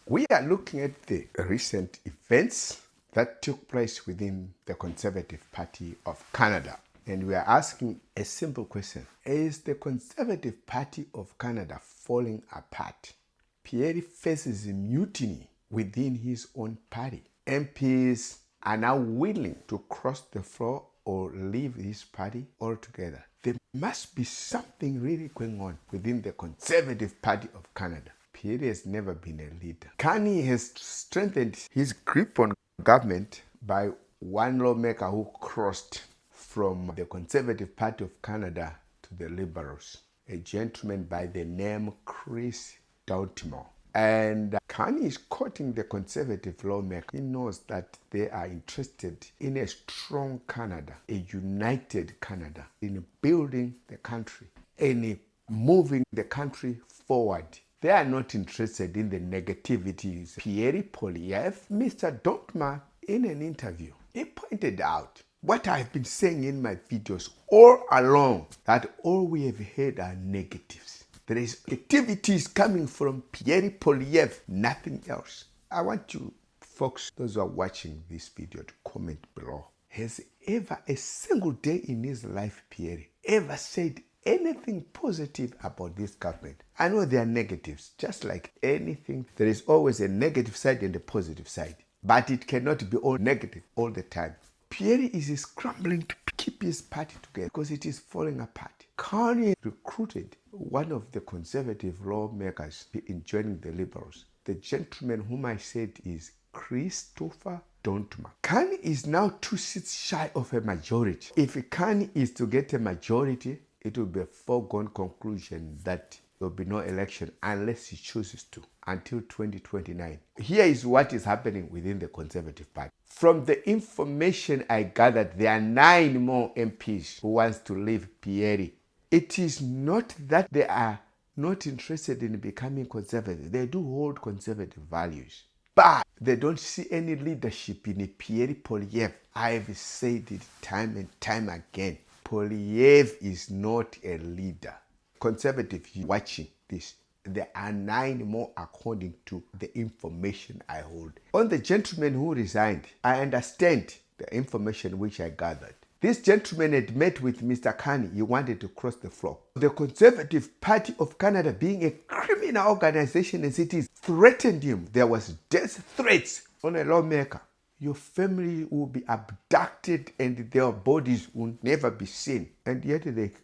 We are looking at the recent events that took place within the Conservative Party of Canada. And we are asking a simple question. Is the Conservative Party of Canada falling apart? Pierre faces a mutiny within his own party. MPs are now willing to cross the floor or leave his party altogether. There must be something really going on within the Conservative Party of Canada. Pierre has never been a leader. Carney has strengthened his grip on government by one lawmaker who crossed from the Conservative Party of Canada to the Liberals, a gentleman by the name Chris Doutmore. And Carney is quoting the Conservative lawmaker. He knows that they are interested in a strong Canada, a united Canada, in building the country, in moving the country forward. They are not interested in the negativities. Pierre Poilievre, Mr. Doutmore, in an interview, he pointed out what I've been saying in my videos all along, that all we have heard are negatives. There is negativities coming from Pierre Poilievre, nothing else. I want you folks, those who are watching this video, to comment below. Has ever a single day in his life, Pierre, ever said anything positive about this government? I know there are negatives, just like anything. There is always a negative side and a positive side, but it cannot be all negative all the time. Pierre is scrambling to keep his party together because it is falling apart. Carney recruited one of the Conservative lawmakers in joining the Liberals. The gentleman whom I said is Christopher Doutmore. Carney is now 2 seats shy of a majority. If Carney is to get a majority, it will be a foregone conclusion that there will be no election unless he chooses to until 2029. Here is what is happening within the Conservative Party. From the information I gathered, there are 9 more MPs who wants to leave Pierre. It is not that they are not interested in becoming conservative. They do hold conservative values, but they don't see any leadership in Pierre Poilievre. I've said it time and time again. Poilievre is not a leader. Conservative, you watching this, there are 9 more according to the information I hold. On the gentleman who resigned, I understand the information which I gathered. This gentleman had met with Mr. Carney. He wanted to cross the floor. The Conservative Party of Canada, being a criminal organization as it is, threatened him. There was death threats on a lawmaker. Your family will be abducted and their bodies will never be seen. And yet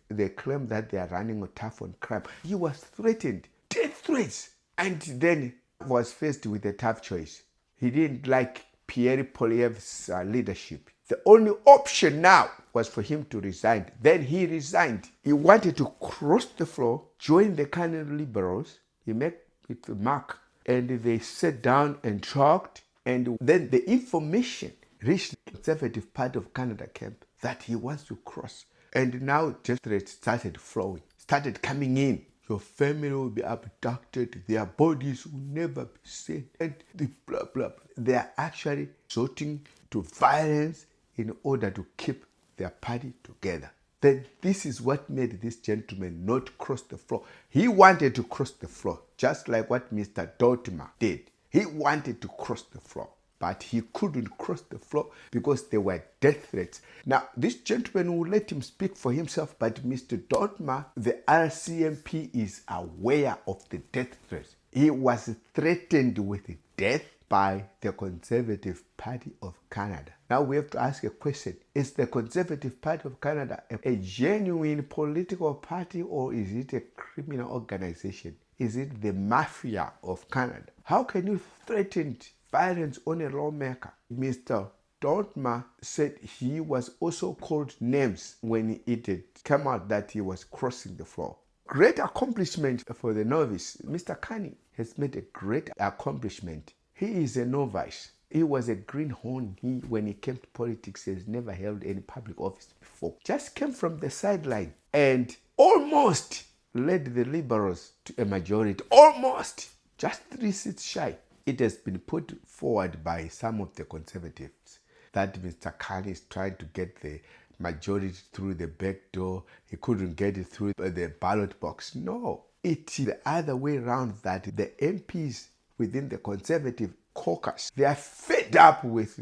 they claim that they are running tough on crime. He was threatened, death threats, and then was faced with a tough choice. He didn't like Pierre Poilievre's leadership. The only option now was for him to resign. Then he resigned. He wanted to cross the floor, join the Canada Liberals. He met with Mark, and they sat down and talked. And then the information reached the Conservative Party of Canada camp that he wants to cross. And now death threats started flowing, started coming in. Your family will be abducted, their bodies will never be seen, and the blah, blah, blah. They are actually resorting to violence in order to keep their party together. Then this is what made this gentleman not cross the floor. He wanted to cross the floor, just like what Mr. Doutmore did. He wanted to cross the floor, but he couldn't cross the floor because there were death threats. Now, this gentleman will let him speak for himself, but Mr. Doutmore, the RCMP, is aware of the death threats. He was threatened with death by the Conservative Party of Canada. Now we have to ask a question. Is the Conservative Party of Canada a genuine political party, or is it a criminal organization? Is it the mafia of Canada? How can you threaten violence on a lawmaker? Mr. Doutmore said he was also called names when it came out that he was crossing the floor. Great accomplishment for the novice. Mr. Carney has made a great accomplishment. He is a novice. He was a greenhorn. When he came to politics, he has never held any public office before. Just came from the sideline and almost led the Liberals to a majority. Almost. Just 3 seats shy. It has been put forward by some of the Conservatives that Mr. Carney is trying to get the majority through the back door. He couldn't get it through the ballot box. No. It is the other way around, that the MPs within the Conservative Caucus. They are fed up with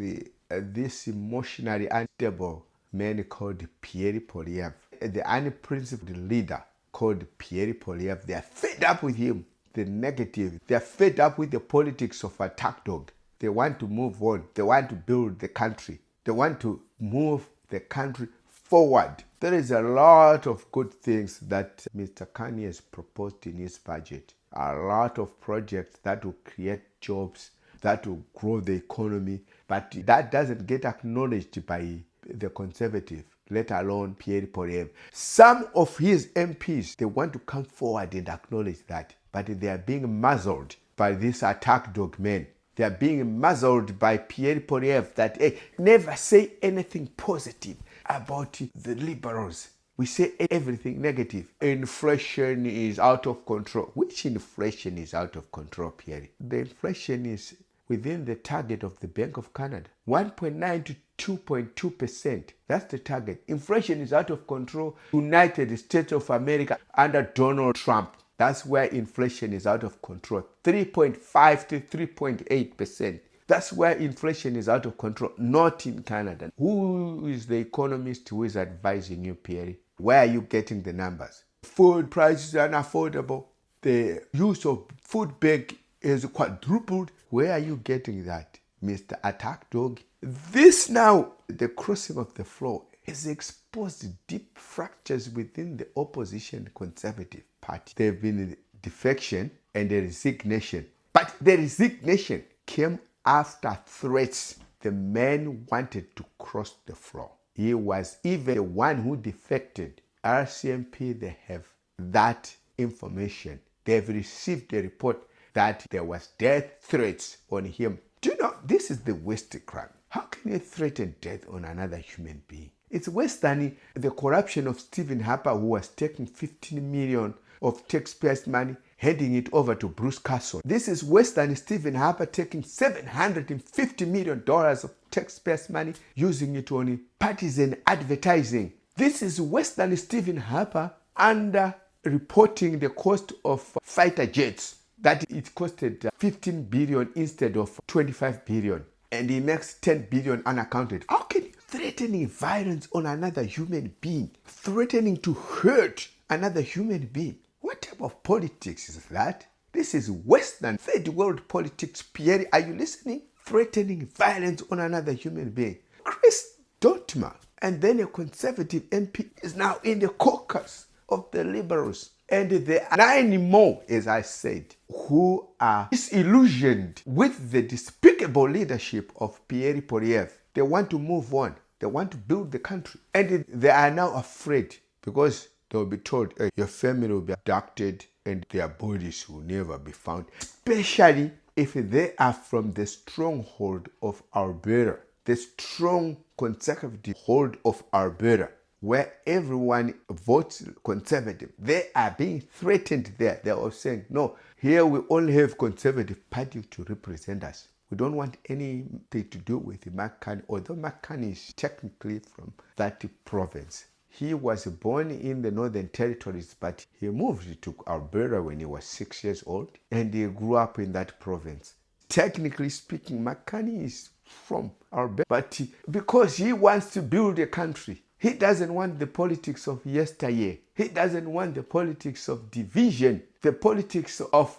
this emotionally unstable man called Pierre Poilievre, the unprincipled leader called Pierre Poilievre. They are fed up with him, the negative. They are fed up with the politics of attack dog. They want to move on. They want to build the country. They want to move the country forward. There is a lot of good things that Mr. Carney has proposed in his budget. A lot of projects that will create jobs, that will grow the economy, but that doesn't get acknowledged by the Conservative, let alone Pierre Poilievre. Some of his MPs, they want to come forward and acknowledge that, but they are being muzzled by this attack dog men. They are being muzzled by Pierre Poilievre that, hey, never say anything positive about the liberals. We say everything negative. Inflation is out of control. Which inflation is out of control, Pierre? The inflation is within the target of the Bank of Canada. 1.9 to 2.2%. That's the target. Inflation is out of control. United States of America under Donald Trump. That's where inflation is out of control. 3.5 to 3.8%. That's where inflation is out of control, not in Canada. Who is the economist who is advising you, Pierre? Where are you getting the numbers? Food prices are unaffordable. The use of food bank is quadrupled. Where are you getting that, Mr. Attack Dog? This now, the crossing of the floor, has exposed deep fractures within the opposition Conservative Party. There have been a defection and a resignation. But the resignation came after threats. The man wanted to cross the floor. He was even the one who defected. RCMP, they have that information. They've received a report that there was death threats on him. Do you know, this is the worst crime. How can you threaten death on another human being? It's worse than the corruption of Stephen Harper, who was taking 15 million of taxpayers' money, handing it over to Bruce Castle. This is worse than Stephen Harper taking $750 million of taxpayers' money, using it on partisan advertising. This is worse than Stephen Harper under reporting the cost of fighter jets, that it costed 15 billion instead of 25 billion, and he makes 10 billion unaccounted. How can you threatening violence on another human being, threatening to hurt another human being? What type of politics is that? This is worse than third world politics. Pierre, are you listening? Threatening violence on another human being. Chris Dotma, and then a Conservative MP, is now in the caucus of the Liberals. And there are 9 more, as I said, who are disillusioned with the despicable leadership of Pierre Poilievre. They want to move on. They want to build the country. And they are now afraid because they will be told, hey, your family will be abducted and their bodies will never be found. Especially if they are from the stronghold of Alberta, the strong conservative hold of Alberta, where everyone votes conservative. They are being threatened there. They are saying, no, here we only have Conservative Party to represent us. We don't want anything to do with Carney, although Carney is technically from that province. He was born in the Northern Territories, but he moved to Alberta when he was 6 years old, and he grew up in that province. Technically speaking, Carney is from Alberta, but because he wants to build a country, he doesn't want the politics of yesteryear. He doesn't want the politics of division, the politics of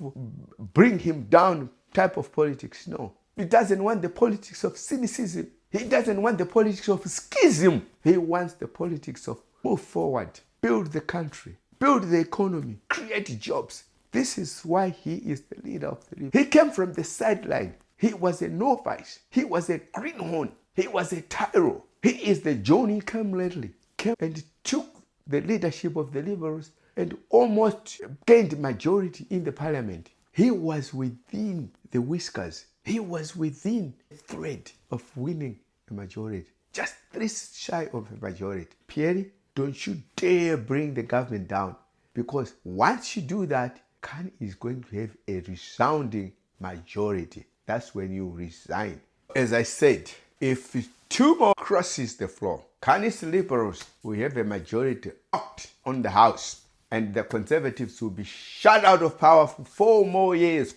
bring him down type of politics. No. He doesn't want the politics of cynicism. He doesn't want the politics of schism. He wants the politics of move forward, build the country, build the economy, create jobs. This is why he is the leader of the league. He came from the sideline. He was a novice. He was a greenhorn. He was a tyro. He is the Johnny come lately. Came and took the leadership of the Liberals and almost gained majority in the parliament. He was within the whiskers. He was within the thread of winning a majority. Just 3 shy of a majority. Pierre, don't you dare bring the government down, because once you do that, Carney is going to have a resounding majority. That's when you resign. As I said, if 2 more crosses the floor, Carney's Liberals will have a majority out on the House. And the Conservatives will be shut out of power for 4 more years,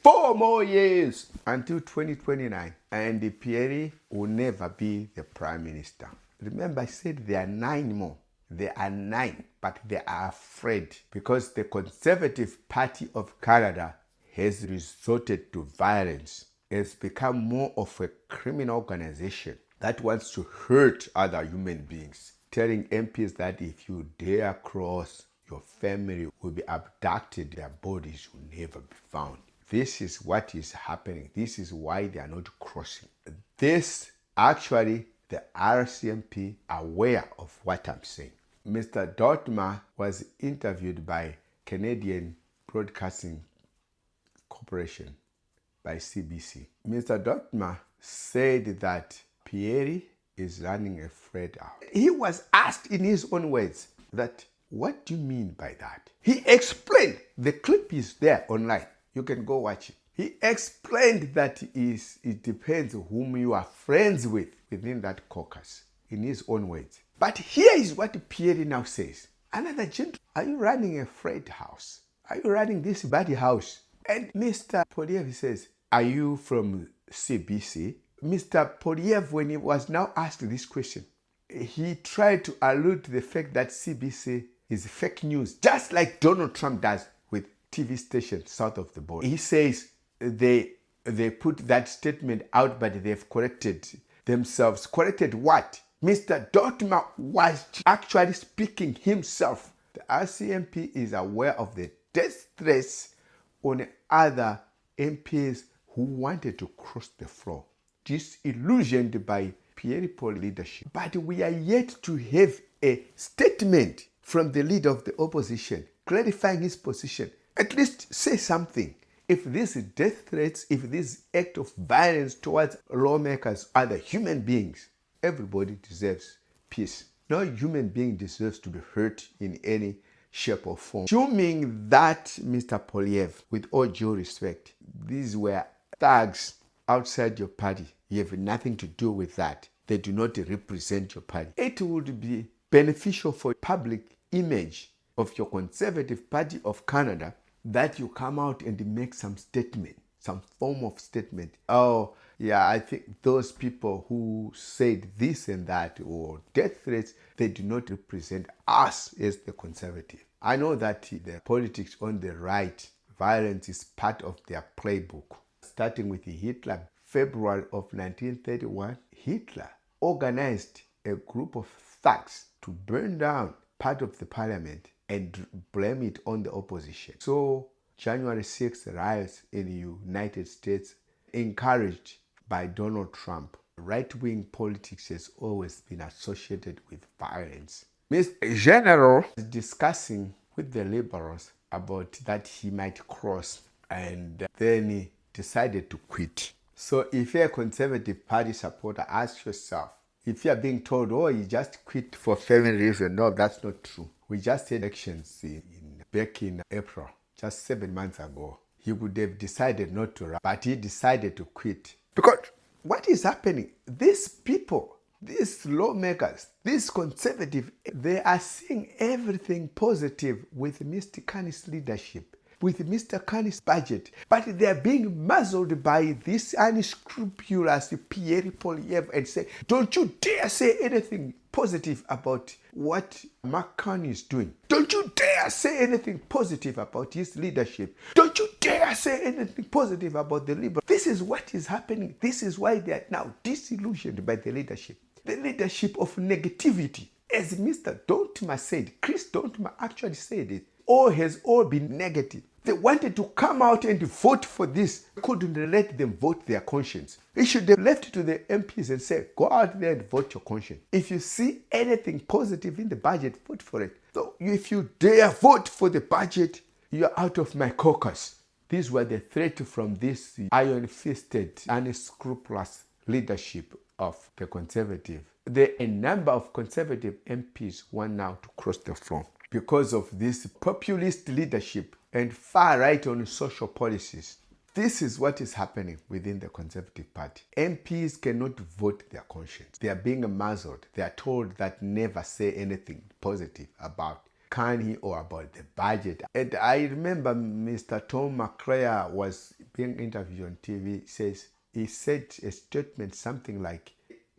until 2029. And Pierre will never be the Prime Minister. Remember, I said there are 9 more. There are 9, but they are afraid because the Conservative Party of Canada has resorted to violence. It's become more of a criminal organization that wants to hurt other human beings, telling MPs that if you dare cross, your family will be abducted, their bodies will never be found. This is what is happening. This is why they are not crossing. This actually, the RCMP are aware of what I'm saying. Mr. Dortmer was interviewed by Canadian Broadcasting Corporation, by CBC. Mr. Dortmer said that Pierre is running a Fred out. He was asked in his own words that, what do you mean by that? He explained, the clip is there online. You can go watch it. He explained that it depends whom you are friends with within that caucus, in his own words. But here is what Pierre now says. Another gentleman, are you running a Fred house? Are you running this body house? And Mr. Poilievre says, are you from CBC? Mr. Poilievre, when he was now asked this question, he tried to allude to the fact that CBC is fake news, just like Donald Trump does with TV stations south of the border. He says they put that statement out, but they've corrected themselves. Corrected what? Mr. Dortmer was actually speaking himself. The RCMP is aware of the death threats on other MPs who wanted to cross the floor, disillusioned by Pierre Poilievre leadership. But we are yet to have a statement from the leader of the opposition clarifying his position. At least say something. If these death threats, if this act of violence towards lawmakers, other human beings, everybody deserves peace. No human being deserves to be hurt in any shape or form. Assuming that, Mr. Poilievre, with all due respect, these were thugs outside your party. You have nothing to do with that. They do not represent your party. It would be beneficial for public image of your Conservative Party of Canada that you come out and make some statement, some form of statement. Oh, yeah, I think those people who said this and that or death threats, they do not represent us as the Conservative. I know that the politics on the right, violence is part of their playbook. Starting with Hitler, February of 1931, Hitler organized a group of thugs to burn down part of the parliament and blame it on the opposition. So January 6th riots in the United States, encouraged by Donald Trump. Right-wing politics has always been associated with violence. Mr. General is discussing with the liberals about that he might cross, and then he decided to quit. So if you're a Conservative Party supporter, ask yourself, if you're being told, oh, you just quit for family reasons, no, that's not true. We just had elections back in April, just 7 months ago. He would have decided not to run, but he decided to quit. Because what is happening? These people, these lawmakers, these conservative, they are seeing everything positive with Mr. Carney's leadership, with Mr. Carney's budget, but they are being muzzled by this unscrupulous Pierre Poilievre and say, don't you dare say anything positive about what Mark Carney is doing. Don't you dare say anything positive about his leadership. Don't you dare say anything positive about the Liberals. This is what is happening. This is why they are now disillusioned by the leadership. The leadership of negativity. As Mr. Dortmer said, Chris Dortmer actually said it, all has all been negative. They wanted to come out and vote for this. Couldn't let them vote their conscience. They should have left it to the MPs and said, go out there and vote your conscience. If you see anything positive in the budget, vote for it. So if you dare vote for the budget, you're out of my caucus. These were the threat from this iron-fisted, unscrupulous leadership of the Conservative. A number of Conservative MPs want now to cross the floor because of this populist leadership and far right on social policies. This is what is happening within the Conservative Party. MPs cannot vote their conscience. They are being muzzled. They are told that never say anything positive about Carney or about the budget. And I remember Mr. Tom McCrae was being interviewed on TV. He said a statement something like,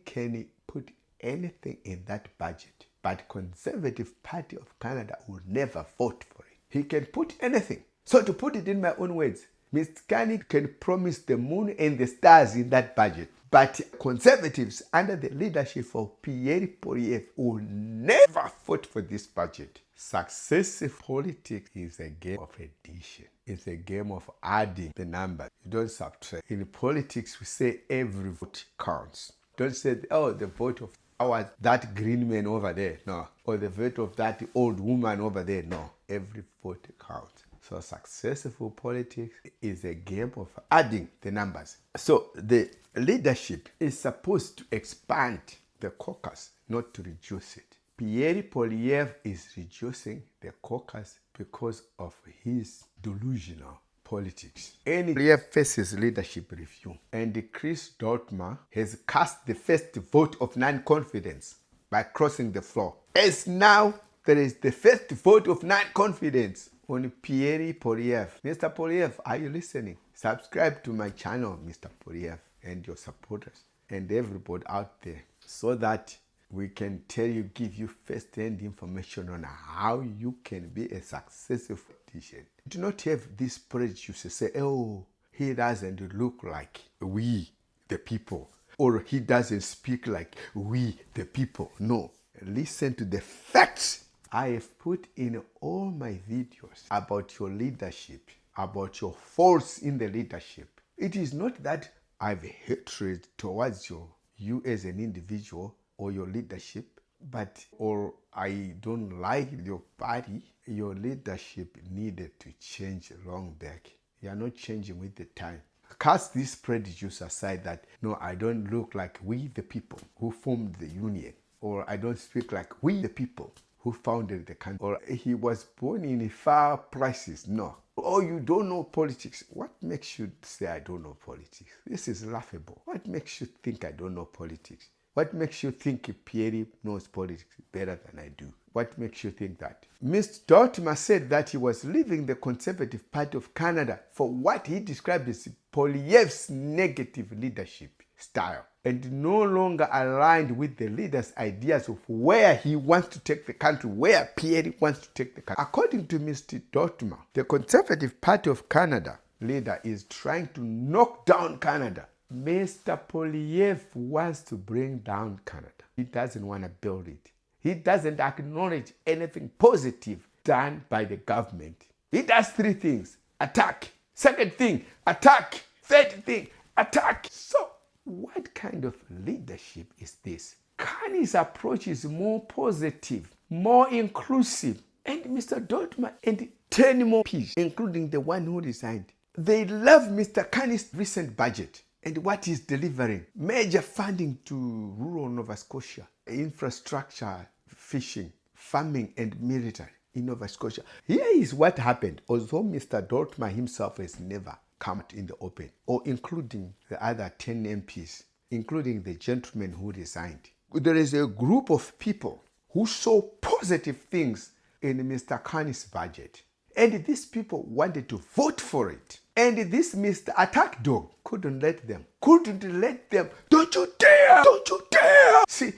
can he put anything in that budget, but Conservative Party of Canada will never vote for it. He can put anything. So to put it in my own words, Mr. Carney can promise the moon and the stars in that budget, but Conservatives under the leadership of Pierre Poilievre will never vote for this budget. Successive politics is a game of addition. It's a game of adding the numbers. You don't subtract. In politics, we say every vote counts. Don't say, oh, the vote of that green man over there. No. Or the vote of that old woman over there. No. Every vote counts. So successful politics is a game of adding the numbers. So the leadership is supposed to expand the caucus, not to reduce it. Pierre Poilievre is reducing the caucus because of his delusional politics. Poilievre faces leadership review, and Chris Dortmer has cast the first vote of non-confidence by crossing the floor. As now, there is the first vote of non-confidence on Pierre Poilievre. Mr. Poilievre, are you listening? Subscribe to my channel, Mr. Poilievre, and your supporters, and everybody out there, so that we can give you first-hand information on how you can be a successful politician. Do not have this prejudice to say, oh, he doesn't look like we, the people, or he doesn't speak like we, the people. No, listen to the facts. I have put in all my videos about your leadership, about your faults in the leadership. It is not that I have hatred towards you as an individual or your leadership, or I don't like your party. Your leadership needed to change long back. You are not changing with the time. Cast this prejudice aside that, no, I don't look like we the people who formed the union, or I don't speak like we the people who founded the country, or he was born in a far places. No. Oh, you don't know politics. What makes you say I don't know politics? This is laughable. What makes you think I don't know politics? What makes you think Pierre knows politics better than I do? What makes you think that? Mr. Dortmer said that he was leaving the Conservative Party of Canada for what he described as Poilievre's negative leadership style, and no longer aligned with the leader's ideas of where he wants to take the country, where Pierre wants to take the country. According to Mr. Dortmer, the Conservative Party of Canada leader is trying to knock down Canada. Mr. Poilievre wants to bring down Canada. He doesn't want to build it. He doesn't acknowledge anything positive done by the government. He does three things: attack. Second thing, attack. Third thing, attack. So what kind of leadership is this? Carney's approach is more positive, more inclusive. And Mr. Dortmer and 10 more MPs, including the one who resigned, they love Mr. Carney's recent budget and what he's delivering. Major funding to rural Nova Scotia, infrastructure, fishing, farming, and military in Nova Scotia. Here is what happened, although Mr. Dortmer himself has never come in the open, or including the other 10 MPs, including the gentleman who resigned. There is a group of people who saw positive things in Mr. Carney's budget, and these people wanted to vote for it. And this Mr. Attack Dog couldn't let them. Don't you dare! Don't you dare! See,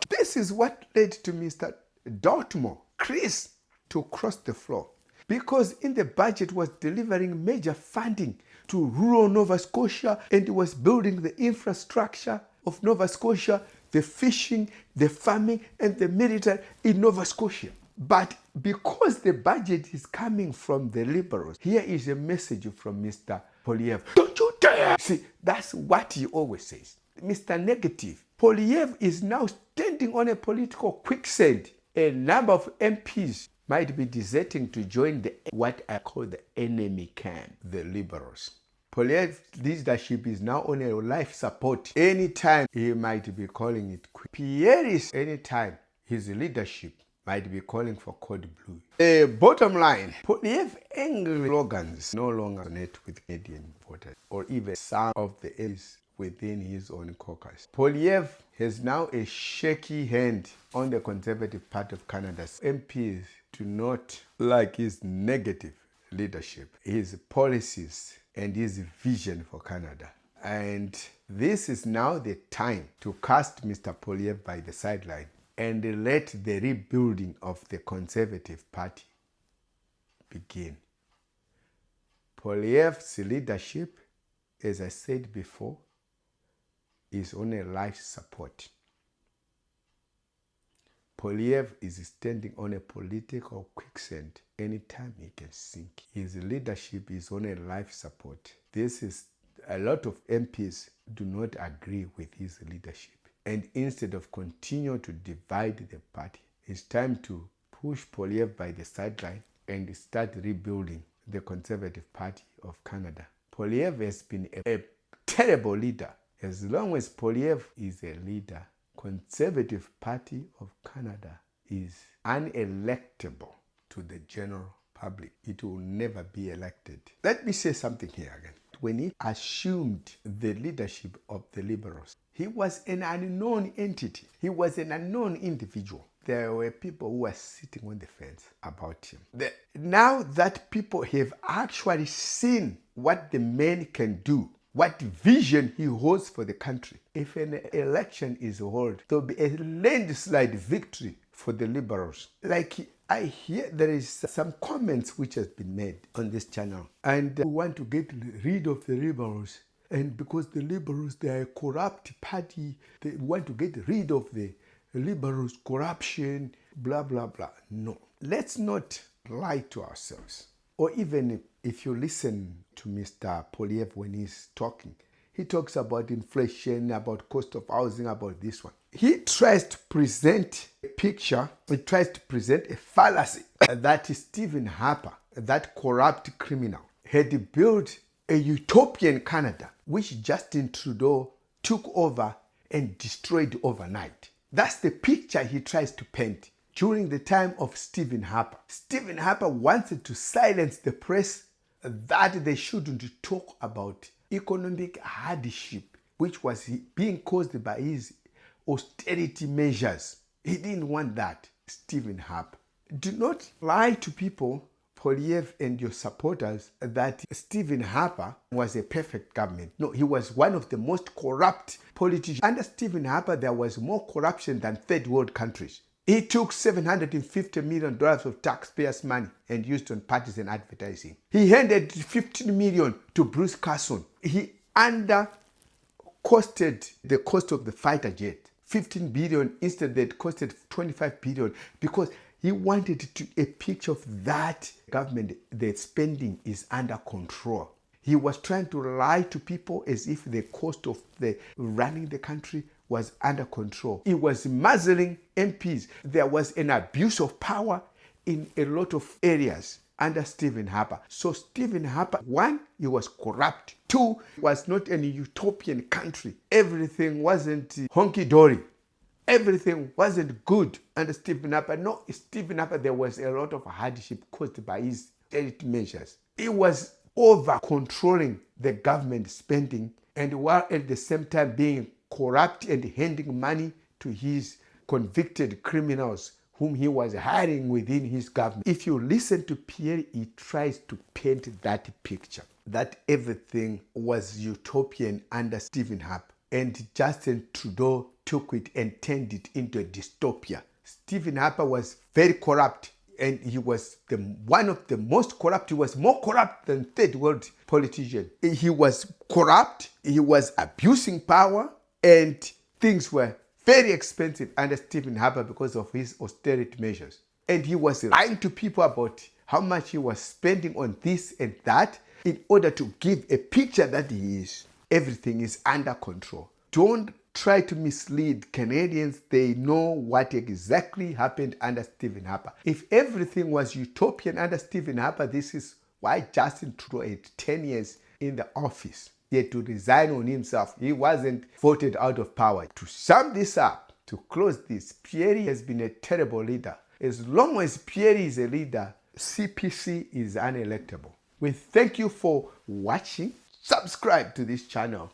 this is what led to Mr. Dortmer, Chris, to cross the floor. Because in the budget was delivering major funding to rural Nova Scotia, and it was building the infrastructure of Nova Scotia, the fishing, the farming, and the military in Nova Scotia. But because the budget is coming from the Liberals, here is a message from Mr. Poilievre. Don't you dare! See, that's what he always says. Mr. Negative. Poilievre is now standing on a political quicksand. A number of MPs might be deserting to join what I call the enemy camp, the Liberals. Poilievre's leadership is now on a life support. Anytime he might be calling it quit. Pierre's anytime his leadership might be calling for code blue. Bottom line, Poilievre angry slogans no longer resonate with Canadian voters, or even some of the MPs within his own caucus. Poilievre has now a shaky hand on the Conservative Party of Canada's MPs do not like his negative leadership, his policies, and his vision for Canada. And this is now the time to cast Mr. Poilievre by the sideline and let the rebuilding of the Conservative Party begin. Poilievre's leadership, as I said before, is on a life support. Poilievre is standing on a political quicksand. Anytime he can sink. His leadership is on a life support. This is a lot of MPs do not agree with his leadership. And instead of continue to divide the party, it's time to push Poilievre by the sideline and start rebuilding the Conservative Party of Canada. Poilievre has been a terrible leader. As long as Poilievre is a leader, Conservative Party of Canada is unelectable to the general public. It will never be elected. Let me say something here again. When he assumed the leadership of the Liberals, he was an unknown entity. He was an unknown individual. There were people who were sitting on the fence about him. Now that people have actually seen what the man can do, what vision he holds for the country, if an election is held, there will be a landslide victory for the Liberals. Like I hear there is some comments which has been made on this channel, and we want to get rid of the Liberals, and because the Liberals, they are a corrupt party, they want to get rid of the Liberals' corruption, blah blah blah. No, let's not lie to ourselves. Or even if you listen to Mr. Poilievre when he's talking, he talks about inflation, about cost of housing, about this one. He tries to present a picture, he tries to present a fallacy that Stephen Harper, that corrupt criminal, had built a utopian Canada, which Justin Trudeau took over and destroyed overnight. That's the picture he tries to paint. During the time of Stephen Harper, Stephen Harper wanted to silence the press that they shouldn't talk about economic hardship, which was being caused by his austerity measures. He didn't want that, Stephen Harper. Do not lie to people, Poilievre and your supporters, that Stephen Harper was a perfect government. No, he was one of the most corrupt politicians. Under Stephen Harper, there was more corruption than third world countries. He took $750 million of taxpayers' money and used on partisan advertising. He handed $15 million to Bruce Carson. He undercosted the cost of the fighter jet. $15 billion, instead that costed $25 billion, because he wanted a picture of that government, the spending is under control. He was trying to lie to people as if the cost of running the country was under control. He was muzzling MPs. There was an abuse of power in a lot of areas under Stephen Harper. So Stephen Harper, one, he was corrupt. Two, was not a utopian country. Everything wasn't honky-dory. Everything wasn't good under Stephen Harper. No, Stephen Harper, there was a lot of hardship caused by his austerity measures. He was over-controlling the government spending, and while at the same time being corrupt and handing money to his convicted criminals whom he was hiring within his government. If you listen to Pierre, he tries to paint that picture, that everything was utopian under Stephen Harper, and Justin Trudeau took it and turned it into a dystopia. Stephen Harper was very corrupt, and he was one of the most corrupt. He was more corrupt than third world politicians. He was corrupt, he was abusing power, and things were very expensive under Stephen Harper because of his austerity measures. And he was lying to people about how much he was spending on this and that in order to give a picture that everything is under control. Don't try to mislead Canadians. They know what exactly happened under Stephen Harper. If everything was utopian under Stephen Harper, this is why Justin Trudeau had 10 years in the office. He had to resign on himself. He wasn't voted out of power. To sum this up, to close this, Pierre has been a terrible leader. As long as Pierre is a leader, CPC is unelectable. We thank you for watching. Subscribe to this channel